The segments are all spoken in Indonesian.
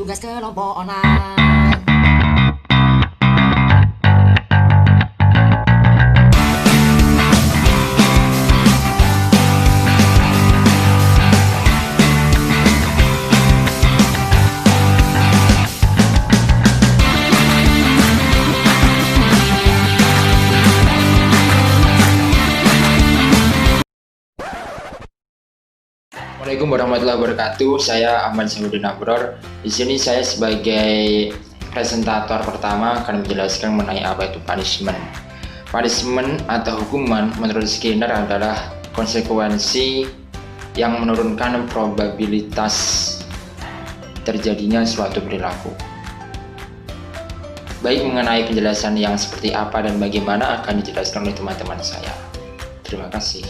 tugas kelompok online. Assalamualaikum warahmatullahi wabarakatuh. Saya Ahmad Syamsuddin Abror. Di sini saya sebagai presentator pertama akan menjelaskan mengenai apa itu punishment. Punishment atau hukuman menurut Skinner adalah konsekuensi yang menurunkan probabilitas terjadinya suatu perilaku. Baik, mengenai penjelasan yang seperti apa dan bagaimana akan dijelaskan oleh teman-teman saya. Terima kasih.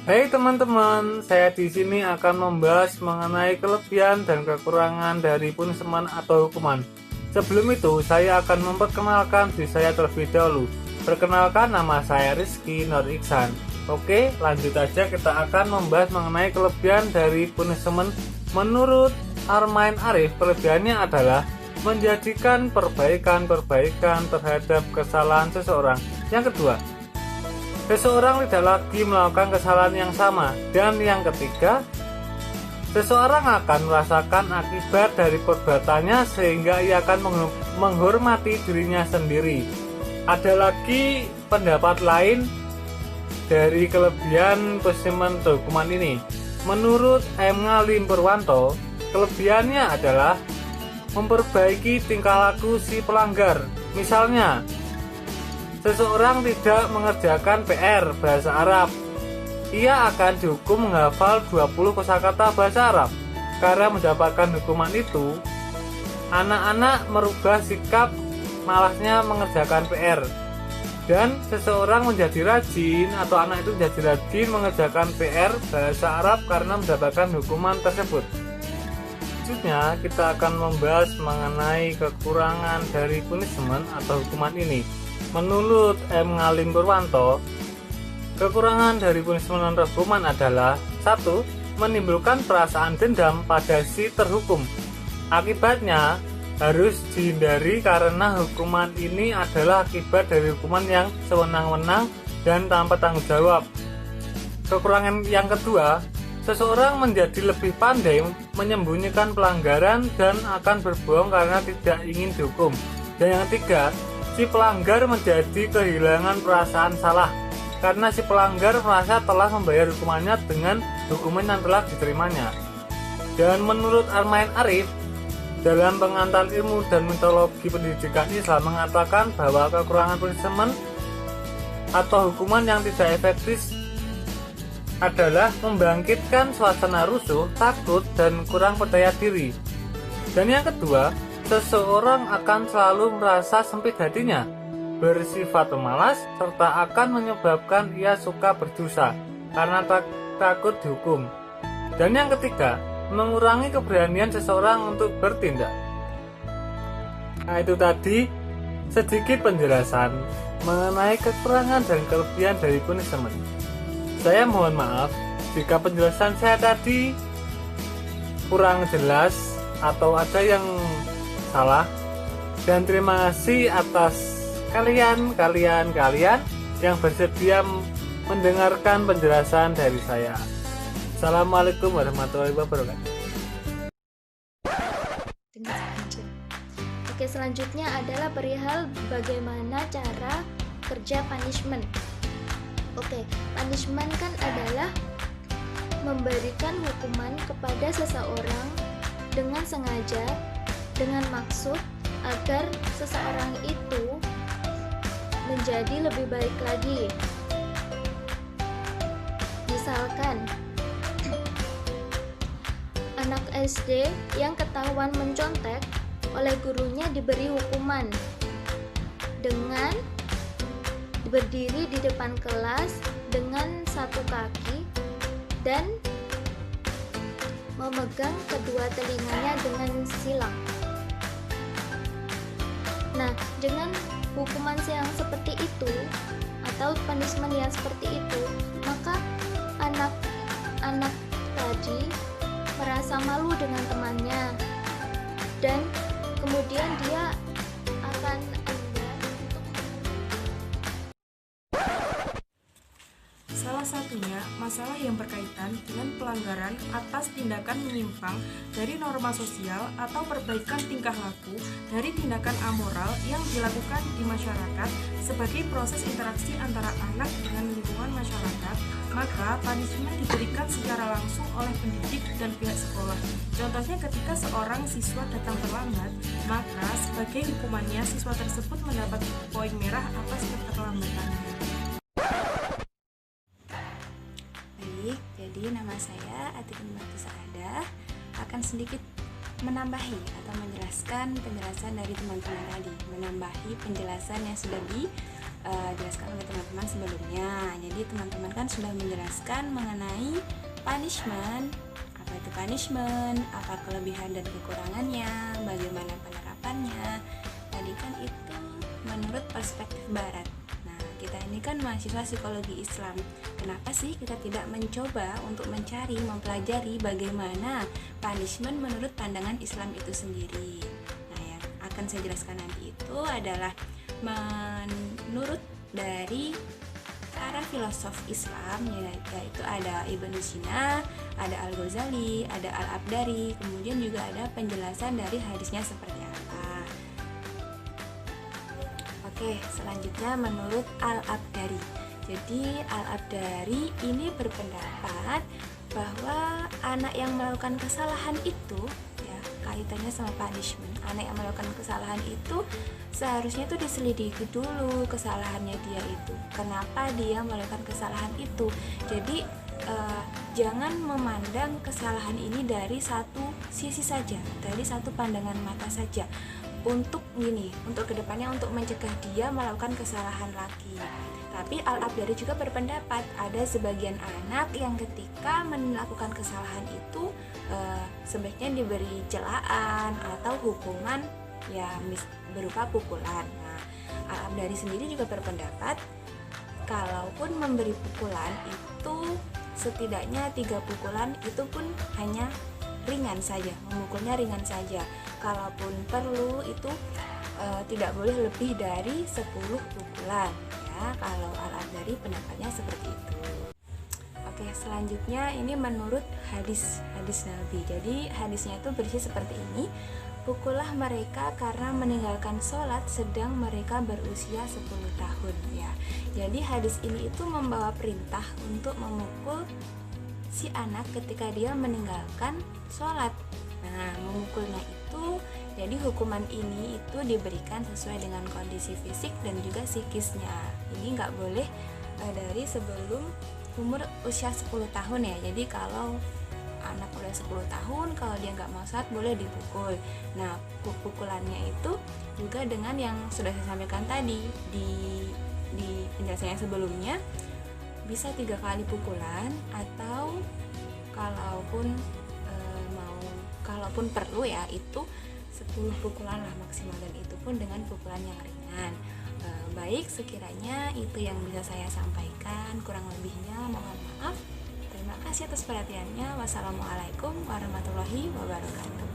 Hai teman-teman, saya di sini akan membahas mengenai kelebihan dan kekurangan dari punishment atau hukuman. Sebelum itu, saya akan memperkenalkan diri saya terlebih dahulu. Perkenalkan, nama saya Rizky Nur Iksan. Oke, lanjut aja, kita akan membahas mengenai kelebihan dari punishment. Menurut Armain Arif, kelebihannya adalah menjadikan perbaikan terhadap kesalahan seseorang. Yang kedua, seseorang tidak lagi melakukan kesalahan yang sama. Dan yang ketiga, seseorang akan merasakan akibat dari perbuatannya sehingga ia akan menghormati dirinya sendiri. Ada lagi pendapat lain dari kelebihan punishment atau hukuman ini. Menurut M. Ngalim Purwanto, kelebihannya adalah memperbaiki tingkah laku si pelanggar. Misalnya, seseorang tidak mengerjakan PR bahasa Arab, ia akan dihukum menghafal 20 kosakata bahasa Arab. Karena mendapatkan hukuman itu, anak-anak merubah sikap malasnya mengerjakan PR. Dan seseorang menjadi rajin atau anak itu menjadi rajin mengerjakan PR bahasa Arab karena mendapatkan hukuman tersebut. Selanjutnya kita akan membahas mengenai kekurangan dari punishment atau hukuman ini. Menurut M. Ngalim Purwanto, kekurangan dari punishment dan hukuman adalah 1. Menimbulkan perasaan dendam pada si terhukum. Akibatnya harus dihindari karena hukuman ini adalah akibat dari hukuman yang sewenang-wenang dan tanpa tanggung jawab. Kekurangan yang kedua, seseorang menjadi lebih pandai menyembunyikan pelanggaran dan akan berbohong karena tidak ingin dihukum. Dan yang ketiga, si pelanggar menjadi kehilangan perasaan salah karena si pelanggar merasa telah membayar hukumannya dengan hukuman yang telah diterimanya. Dan menurut Armain Arif, dalam pengantar ilmu dan metodologi pendidikan Islam mengatakan bahwa kekurangan punishment atau hukuman yang tidak efektif adalah membangkitkan suasana rusuh, takut, dan kurang percaya diri. Dan yang kedua, seseorang akan selalu merasa sempit hatinya, bersifat pemalas, serta akan menyebabkan ia suka berdosa karena takut dihukum. Dan yang ketiga, mengurangi keberanian seseorang untuk bertindak. Nah, itu tadi sedikit penjelasan mengenai kekurangan dan kelebihan dari punishment. Saya mohon maaf jika penjelasan saya tadi kurang jelas atau ada yang salah, dan terima kasih atas kalian yang bersedia mendengarkan penjelasan dari saya. Assalamualaikum warahmatullahi wabarakatuh. Oke, selanjutnya adalah perihal bagaimana cara kerja punishment. Oke, punishment kan adalah memberikan hukuman kepada seseorang dengan sengaja, dengan maksud agar seseorang itu menjadi lebih baik lagi. Misalkan anak SD yang ketahuan mencontek oleh gurunya diberi hukuman dengan berdiri di depan kelas dengan satu kaki dan memegang kedua telinganya dengan silang. Nah, dengan hukuman yang seperti itu atau punishment yang seperti itu, maka anak-anak tadi merasa malu dengan temannya, dan kemudian dia akan enggan untuk. Salah satunya masalah yang berkaitan dengan pelanggaran atas tindakan menyimpang dari norma sosial atau perbaikan tingkah laku dari tindakan amoral yang dilakukan di masyarakat sebagai proses interaksi antara anak dengan lingkungan masyarakat, maka punishment diberikan secara langsung oleh pendidik dan pihak sekolah. Contohnya ketika seorang siswa datang terlambat, maka sebagai hukumannya siswa tersebut mendapat poin merah atas keterlambatannya. Baik, jadi nama saya Atikin Batu Saadah akan sedikit menambahi atau menjelaskan penjelasan dari teman-teman tadi, menambahi penjelasan yang sudah dijelaskan oleh teman-teman sebelumnya. Jadi teman-teman kan sudah menjelaskan mengenai punishment, apa itu punishment, apa kelebihan dan kekurangannya, bagaimana penerapannya. Tadi kan itu menurut perspektif barat. Kita ini kan mahasiswa psikologi Islam. Kenapa sih kita tidak mencoba untuk mencari, mempelajari bagaimana punishment menurut pandangan Islam itu sendiri? Nah, yang akan saya jelaskan nanti itu adalah menurut dari para filosof Islam, yaitu ada Ibnu Sina, ada Al-Ghazali, ada Al-Abdari, kemudian juga ada penjelasan dari hadisnya seperti apa. Oke, selanjutnya menurut Al-Abdari. Jadi Al-Abdari ini berpendapat bahwa anak yang melakukan kesalahan itu, ya, kaitannya sama punishment. Anak yang melakukan kesalahan itu seharusnya itu diselidiki dulu kesalahannya dia itu. Kenapa dia melakukan kesalahan itu? Jadi jangan memandang kesalahan ini dari satu sisi saja, dari satu pandangan mata saja. Untuk kedepannya untuk mencegah dia melakukan kesalahan lagi. Tapi Al-Abdari juga berpendapat ada sebagian anak yang ketika melakukan kesalahan itu sebaiknya diberi celaan atau hukuman ya berupa pukulan. Nah, Al-Abdari sendiri juga berpendapat kalaupun memberi pukulan itu setidaknya 3 pukulan itu pun hanya ringan saja, memukulnya ringan saja. Kalaupun perlu itu tidak boleh lebih dari 10 pukulan, ya. Kalau Al-Abdari pendapatnya seperti itu. Oke, selanjutnya ini menurut hadis Nabi. Jadi hadisnya itu berisi seperti ini: pukullah mereka karena meninggalkan sholat sedang mereka berusia 10 tahun, ya. Jadi hadis ini itu membawa perintah untuk memukul si anak ketika dia meninggalkan sholat. Nah, memukulnya itu, jadi hukuman ini itu diberikan sesuai dengan kondisi fisik dan juga psikisnya. Ini nggak boleh dari sebelum umur usia 10 tahun, ya. Jadi kalau anak udah 10 tahun, kalau dia nggak mau sholat boleh dipukul. Nah, pukulannya itu juga dengan yang sudah saya sampaikan tadi di penjelasannya sebelumnya, bisa 3 kali pukulan, atau kalaupun perlu ya itu 10 pukulan lah maksimal, dan itu pun dengan pukulan yang ringan. Baik, sekiranya itu yang bisa saya sampaikan, kurang lebihnya mohon maaf. Terima kasih atas perhatiannya. Wassalamualaikum warahmatullahi wabarakatuh.